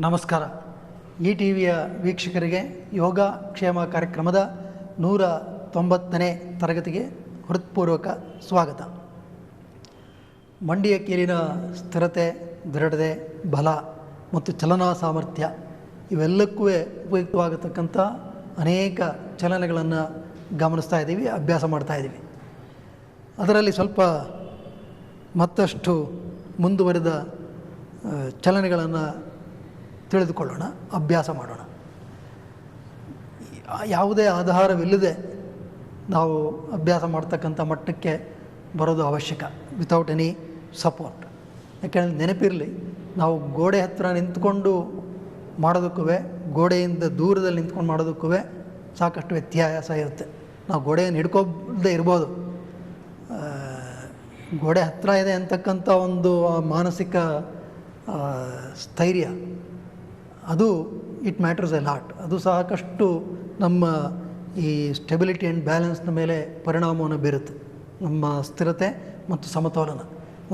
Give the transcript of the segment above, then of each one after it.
ನಮಸ್ಕಾರ. ಈ ಟಿ ವಿಯ ವೀಕ್ಷಕರಿಗೆ ಯೋಗ ಕ್ಷೇಮ ಕಾರ್ಯಕ್ರಮದ 190ನೇ ತರಗತಿಗೆ ಹೃತ್ಪೂರ್ವಕ ಸ್ವಾಗತ. ಮಂಡಿಯ ಕೀಲಿನ ಸ್ಥಿರತೆ, ದೃಢತೆ, ಬಲ ಮತ್ತು ಚಲನಾ ಸಾಮರ್ಥ್ಯ ಇವೆಲ್ಲಕ್ಕೂ ಉಪಯುಕ್ತವಾಗತಕ್ಕಂಥ ಅನೇಕ ಚಲನೆಗಳನ್ನು ಗಮನಿಸ್ತಾ ಇದ್ದೀವಿ, ಅಭ್ಯಾಸ ಮಾಡ್ತಾ ಇದ್ದೀವಿ. ಅದರಲ್ಲಿ ಸ್ವಲ್ಪ ಮತ್ತಷ್ಟು ಮುಂದುವರಿದ ಚಲನೆಗಳನ್ನು ತಿಳಿದುಕೊಳ್ಳೋಣ, ಅಭ್ಯಾಸ ಮಾಡೋಣ. ಯಾವುದೇ ಆಧಾರವಿಲ್ಲದೆ ನಾವು ಅಭ್ಯಾಸ ಮಾಡ್ತಕ್ಕಂಥ ಮಟ್ಟಕ್ಕೆ ಬರೋದು ಅವಶ್ಯಕ, ವಿತೌಟ್ ಎನಿ ಸಪೋರ್ಟ್. ಯಾಕೆಂದರೆ ನೆನಪಿರಲಿ, ನಾವು ಗೋಡೆ ಹತ್ತಿರ ನಿಂತ್ಕೊಂಡು ಮಾಡೋದಕ್ಕೂ ಗೋಡೆಯಿಂದ ದೂರದಲ್ಲಿ ನಿಂತ್ಕೊಂಡು ಮಾಡೋದಕ್ಕೂ ಸಾಕಷ್ಟು ವ್ಯತ್ಯಾಸ ಇರುತ್ತೆ. ನಾವು ಗೋಡೆಯನ್ನು ಹಿಡ್ಕೊಳ್ದೇ ಇರ್ಬೋದು, ಗೋಡೆ ಹತ್ತಿರ ಇದೆ ಅಂತಕ್ಕಂಥ ಒಂದು ಮಾನಸಿಕ ಸ್ಥೈರ್ಯ, ಅದು ಇಟ್ ಮ್ಯಾಟರ್ಸ್ ಎ ಲಾಟ್. ಅದು ಸಾಕಷ್ಟು ನಮ್ಮ ಈ ಸ್ಟೆಬಿಲಿಟಿ ಆ್ಯಂಡ್ ಬ್ಯಾಲೆನ್ಸ್ನ ಮೇಲೆ ಪರಿಣಾಮವನ್ನು ಬೀರುತ್ತೆ. ನಮ್ಮ ಸ್ಥಿರತೆ ಮತ್ತು ಸಮತೋಲನ.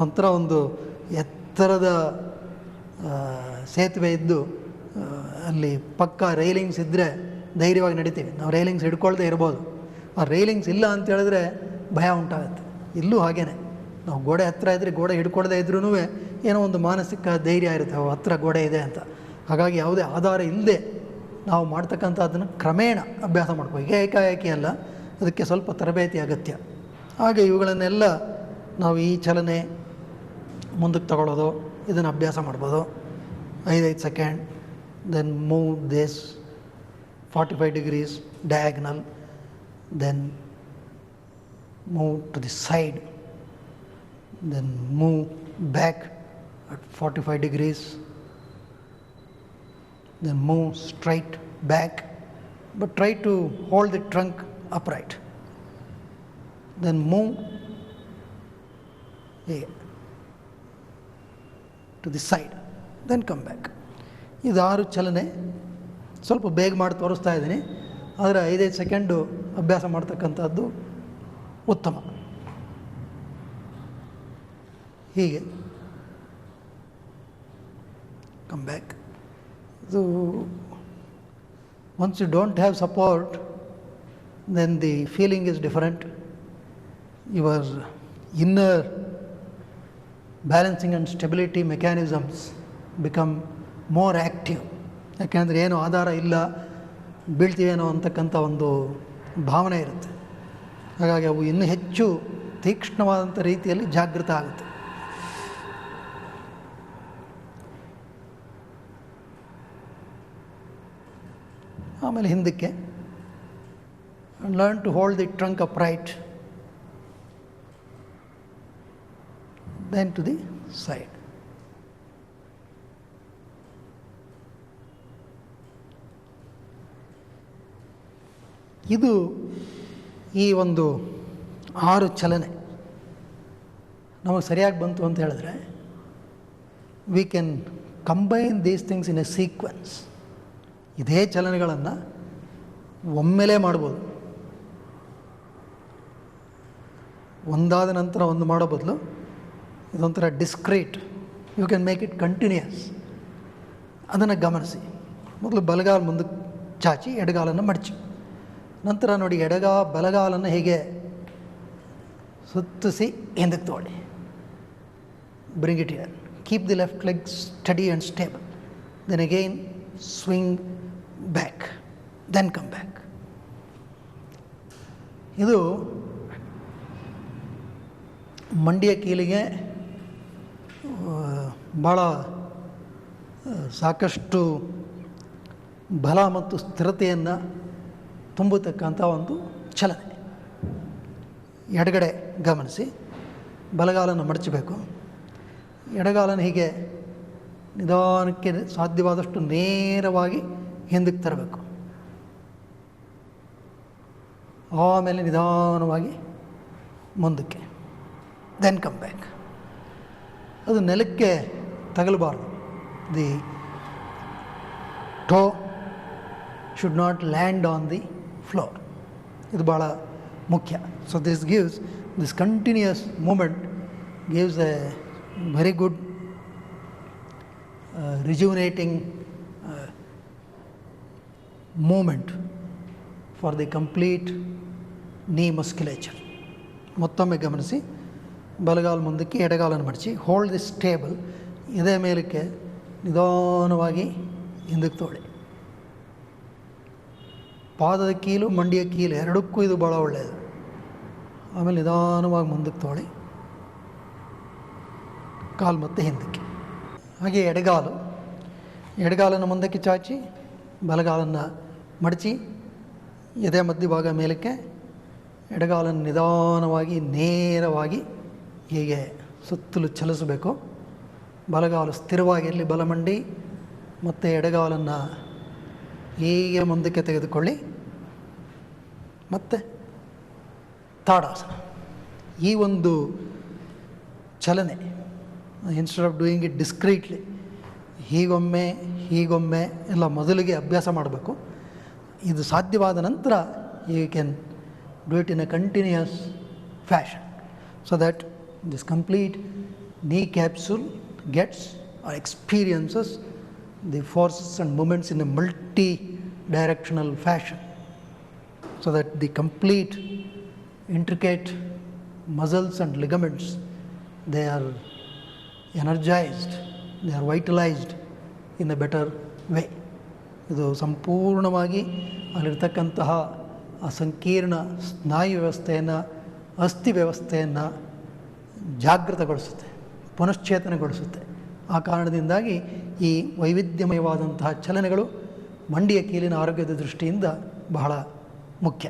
ಒಂಥರ ಒಂದು ಎತ್ತರದ ಸೇತುವೆ ಇದ್ದು ಅಲ್ಲಿ ಪಕ್ಕ ರೈಲಿಂಗ್ಸ್ ಇದ್ದರೆ ಧೈರ್ಯವಾಗಿ ನಡಿತೀವಿ. ನಾವು ರೈಲಿಂಗ್ಸ್ ಹಿಡ್ಕೊಳ್ದೇ ಇರ್ಬೋದು, ಆ ರೈಲಿಂಗ್ಸ್ ಇಲ್ಲ ಅಂತ ಹೇಳಿದ್ರೆ ಭಯ ಉಂಟಾಗುತ್ತೆ. ಇಲ್ಲೂ ಹಾಗೇ, ನಾವು ಗೋಡೆ ಹತ್ತಿರ ಇದ್ದರೆ ಗೋಡೆ ಹಿಡ್ಕೊಳ್ದೇ ಇದ್ರೂ ಏನೋ ಒಂದು ಮಾನಸಿಕ ಧೈರ್ಯ ಇರುತ್ತೆ, ಹತ್ತಿರ ಗೋಡೆ ಇದೆ ಅಂತ. ಹಾಗಾಗಿ ಯಾವುದೇ ಆಧಾರ ಇಲ್ಲದೆ ನಾವು ಮಾಡ್ತಕ್ಕಂಥದ್ದನ್ನು ಕ್ರಮೇಣ ಅಭ್ಯಾಸ ಮಾಡ್ಬೋದು, ಏಕಾಏಕಿ ಅಲ್ಲ, ಅದಕ್ಕೆ ಸ್ವಲ್ಪ ತರಬೇತಿ ಅಗತ್ಯ. ಹಾಗೆ ಇವುಗಳನ್ನೆಲ್ಲ ನಾವು ಈ ಚಲನೆ ಮುಂದಕ್ಕೆ ತಗೊಳ್ಳೋದು, ಇದನ್ನು ಅಭ್ಯಾಸ ಮಾಡ್ಬೋದು. 5 second, then move this 45 degrees diagonal, then move to the side, then move back at 45 degrees, then move straight back, but try to hold the trunk upright, then move to the side, then come back. ಇದು 6 ಚಲನೆ. ಸ್ವಲ್ಪ ಬೇಗ ಮಾಡಿ ತೋರಿಸ್ತಾ ಇದ್ದೀನಿ, ಆದರೆ 5 second ಅಭ್ಯಾಸ ಮಾಡ್ತಕ್ಕಂಥದ್ದು ಉತ್ತಮ. ಹೀಗೆ come back. So once you don't have support, then the feeling is different. Your inner balancing and stability mechanisms become more active. ಯಾಕೆಂದರೆ ಏನು ಆಧಾರ ಇಲ್ಲ, ಬೀಳ್ತೀವೇನೋ ಅಂತಕ್ಕಂಥ ಒಂದು ಭಾವನೆ ಇರುತ್ತೆ. ಹಾಗಾಗಿ ಅವು ಇನ್ನೂ ಹೆಚ್ಚು ತೀಕ್ಷ್ಣವಾದಂಥ ರೀತಿಯಲ್ಲಿ ಜಾಗೃತ ಆಗುತ್ತೆ. ಆಮೇಲೆ ಹಿಂದಕ್ಕೆ, learn to hold the trunk upright, then to the side. ಇದು ಈ ಒಂದು 6 ಚಲನೆ ನಮಗೆ ಸರಿಯಾಗಿ ಬಂತು ಅಂತ ಹೇಳಿದ್ರೆ, we can combine these things in a sequence. ಇದೇ ಚಲನೆಗಳನ್ನು ಒಮ್ಮೆಲೇ ಮಾಡ್ಬೋದು. ಒಂದಾದ ನಂತರ ಒಂದು ಮಾಡೋ ಬದಲು ಇದೊಂಥರ discrete, you can make it continuous. ಅದನ್ನು ಗಮನಿಸಿ. ಮೊದಲು ಬಲಗಾಲ ಮುಂದಕ್ಕೆ ಚಾಚಿ ಎಡಗಾಲನ್ನು ಮಡಚಿ, ನಂತರ ನೋಡಿ ಬಲಗಾಲನ್ನು ಹೀಗೆ ಸುತ್ತಿಸಿ ಹಿಂದಕ್ಕೆ ತಗೊಳ್ಳಿ. Bring it here, keep the left leg steady and stable, then again swing back, then come back. ಇದು ಮಂಡಿಯ ಕೀಲಿಗೆ ಭಾಳ ಸಾಕಷ್ಟು ಬಲ ಮತ್ತು ಸ್ಥಿರತೆಯನ್ನು ತುಂಬತಕ್ಕಂಥ ಒಂದು ಚಲನೆ. ಎಡಗಡೆ ಗಮನಿಸಿ, ಬಲಗಾಲನ್ನು ಮಡಚಬೇಕು. ಎಡಗಾಲನ್ನು ಹೀಗೆ ನಿಧಾನಕ್ಕೆ ಸಾಧ್ಯವಾದಷ್ಟು ನೇರವಾಗಿ ಹಿಂದಕ್ಕೆ ತರಬೇಕು. ಆಮೇಲೆ ನಿಧಾನವಾಗಿ ಮುಂದಕ್ಕೆ, ದೆನ್ ಕಮ್ ಬ್ಯಾಕ್. ಅದು ನೆಲಕ್ಕೆ ತಗಲಬಾರ್ದು. The toe should not land on the floor. ಇದು ಭಾಳ ಮುಖ್ಯ. So this continuous movement gives a very good rejuvenating movement for the complete knee musculature. ಮತ್ತೊಮ್ಮೆ ಗಮನಿಸಿ, ಬಲಗಾಲು ಮುಂದಕ್ಕೆ, ಎಡಗಾಲನ್ನು ಮಡಚಿ, ಹೋಲ್ಡ್ ದಿಸ್ ಸ್ಟೇಬಲ್, ಇದೇ ಮೇಲಕ್ಕೆ ನಿಧಾನವಾಗಿ ಹಿಂದಕ್ಕೆ ತೋಳಿ. ಪಾದದ ಕೀಲು, ಮಂಡಿಯ ಕೀಲು ಎರಡಕ್ಕೂ ಇದು ಭಾಳ ಒಳ್ಳೆಯದು. ಆಮೇಲೆ ನಿಧಾನವಾಗಿ ಮುಂದಕ್ಕೆ ತೋಳಿ, ಕಾಲು ಮತ್ತೆ ಹಿಂದಕ್ಕೆ. ಹಾಗೆ ಎಡಗಾಲನ್ನು ಮುಂದಕ್ಕೆ ಚಾಚಿ, ಬಲಗಾಲನ್ನು ಮಡಚಿ, ಎದೆ ಮಧ್ಯಭಾಗ ಮೇಲಕ್ಕೆ, ಎಡಗಾಲನ್ನು ನಿಧಾನವಾಗಿ ನೇರವಾಗಿ ಹೀಗೆ ಸುತ್ತಲೂ ಚಲಿಸಬೇಕು. ಬಲಗಾಲು ಸ್ಥಿರವಾಗಿರಲಿ, ಬಲಮಂಡಿ ಮತ್ತು ಎಡಗಾಲನ್ನು ಹೀಗೆ ಮುಂದಕ್ಕೆ ತೆಗೆದುಕೊಳ್ಳಿ. ಮತ್ತು ತಾಡಾಸನ. ಈ ಒಂದು ಚಲನೆ, instead of doing it discretely, ಹೀಗೊಮ್ಮೆ ಹೀಗೊಮ್ಮೆ ಎಲ್ಲ ಮೊದಲಿಗೆ ಅಭ್ಯಾಸ ಮಾಡಬೇಕು. ಇದು ಸಾಧ್ಯವಾದ ನಂತರ you can do it in a continuous fashion, so that this complete knee capsule gets or experiences the forces and movements in a multi-directional fashion, so that the complete intricate muscles and ligaments, they are energized, they are vitalized in a better way. ಇದು ಸಂಪೂರ್ಣವಾಗಿ ಅಲ್ಲಿರ್ತಕ್ಕಂತಹ ಆ ಸಂಕೀರ್ಣ ಸ್ನಾಯು ವ್ಯವಸ್ಥೆಯನ್ನು, ಅಸ್ಥಿ ವ್ಯವಸ್ಥೆಯನ್ನು ಜಾಗೃತಗೊಳಿಸುತ್ತೆ, ಪುನಶ್ಚೇತನಗೊಳಿಸುತ್ತೆ. ಆ ಕಾರಣದಿಂದಾಗಿ ಈ ವೈವಿಧ್ಯಮಯವಾದಂತಹ ಚಲನೆಗಳು ಮಂಡಿಯ ಕೀಲಿನ ಆರೋಗ್ಯದ ದೃಷ್ಟಿಯಿಂದ ಬಹಳ ಮುಖ್ಯ.